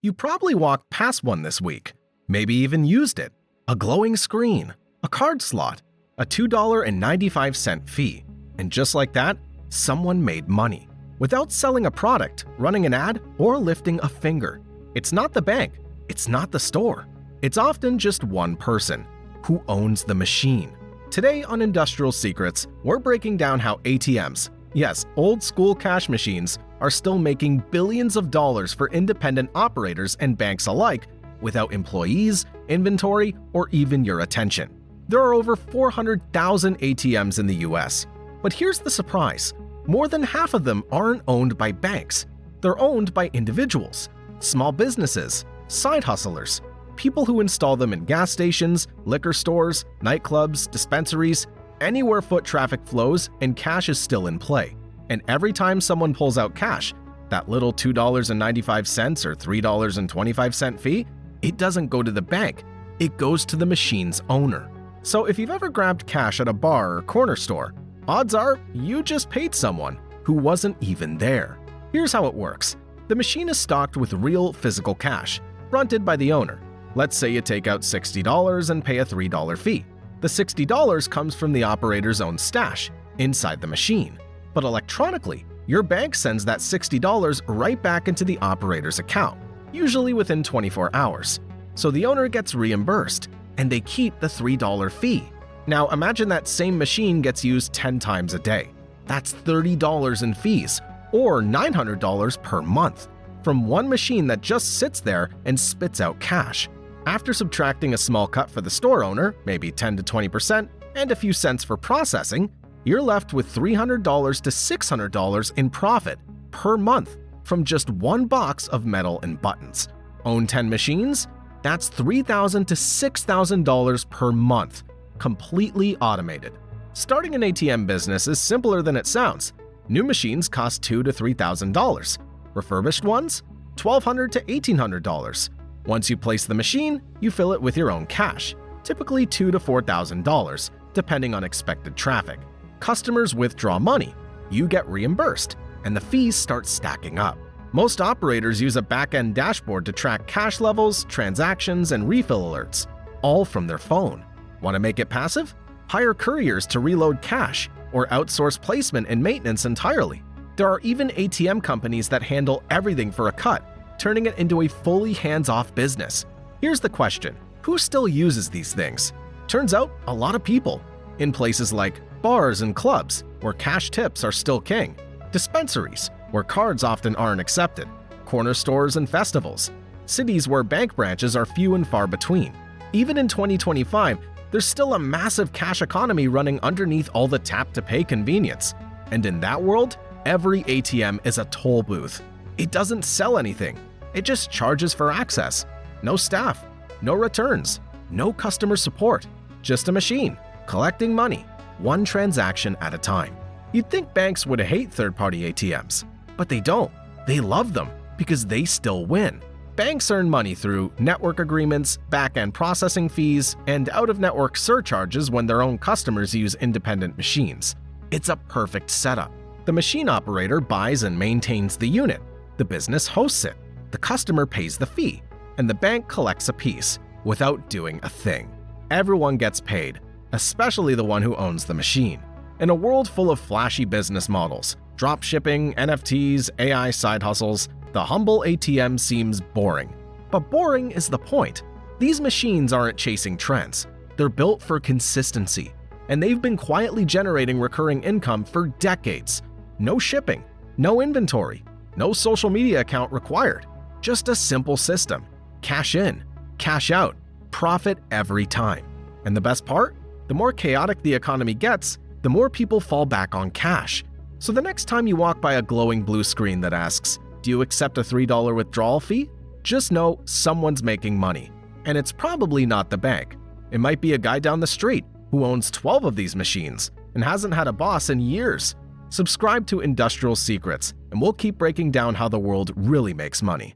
You probably walked past one this week, maybe even used it. A glowing screen, a card slot, a $2.95 fee. And just like that, someone made money without selling a product, running an ad, or lifting a finger. It's not the bank, it's not the store. It's often just one person who owns the machine. Today on Industrial Secrets, we're breaking down how ATMs, yes, old school cash machines, are still making billions of dollars for independent operators and banks alike without employees, inventory, or even your attention. There are over 400,000 ATMs in the US. But here's the surprise. More than half of them aren't owned by banks. They're owned by individuals, small businesses, side hustlers, people who install them in gas stations, liquor stores, nightclubs, dispensaries, anywhere foot traffic flows and cash is still in play. And every time someone pulls out cash, that little $2.95 or $3.25 fee, it doesn't go to the bank, it goes to the machine's owner. So if you've ever grabbed cash at a bar or corner store, odds are you just paid someone who wasn't even there. Here's how it works. The machine is stocked with real physical cash, fronted by the owner. Let's say you take out $60 and pay a $3 fee. The $60 comes from the operator's own stash inside the machine. But electronically, your bank sends that $60 right back into the operator's account, usually within 24 hours. So the owner gets reimbursed, and they keep the $3 fee. Now imagine that same machine gets used 10 times a day. That's $30 in fees, or $900 per month, from one machine that just sits there and spits out cash. After subtracting a small cut for the store owner, maybe 10 to 20%, and a few cents for processing, you're left with $300 to $600 in profit per month from just one box of metal and buttons. Own 10 machines? That's $3,000 to $6,000 per month, completely automated. Starting an ATM business is simpler than it sounds. New machines cost $2,000 to $3,000. Refurbished ones? $1,200 to $1,800. Once you place the machine, you fill it with your own cash, typically $2,000 to $4,000, depending on expected traffic. Customers withdraw money, you get reimbursed, and the fees start stacking up. Most operators use a back-end dashboard to track cash levels, transactions, and refill alerts, all from their phone. Want to make it passive? Hire couriers to reload cash, or outsource placement and maintenance entirely. There are even ATM companies that handle everything for a cut, turning it into a fully hands-off business. Here's the question: who still uses these things? Turns out, a lot of people. In places like bars and clubs, where cash tips are still king, dispensaries, where cards often aren't accepted, corner stores and festivals, cities where bank branches are few and far between. Even in 2025, there's still a massive cash economy running underneath all the tap-to-pay convenience. And in that world, every ATM is a toll booth. It doesn't sell anything, it just charges for access. No staff, no returns, no customer support, just a machine, collecting money, one transaction at a time. You'd think banks would hate third-party ATMs, but they don't. They love them because they still win. Banks earn money through network agreements, back-end processing fees, and out-of-network surcharges when their own customers use independent machines. It's a perfect setup. The machine operator buys and maintains the unit. The business hosts it. The customer pays the fee, and the bank collects a piece without doing a thing. Everyone gets paid, especially the one who owns the machine. In a world full of flashy business models, drop shipping, NFTs, AI side hustles, the humble ATM seems boring. But boring is the point. These machines aren't chasing trends. They're built for consistency, and they've been quietly generating recurring income for decades. No shipping, no inventory, no social media account required. Just a simple system. Cash in, cash out, profit every time. And the best part? The more chaotic the economy gets, the more people fall back on cash. So the next time you walk by a glowing blue screen that asks, "Do you accept a $3 withdrawal fee?" just know someone's making money. And it's probably not the bank. It might be a guy down the street who owns 12 of these machines and hasn't had a boss in years. Subscribe to Industrial Secrets, and we'll keep breaking down how the world really makes money.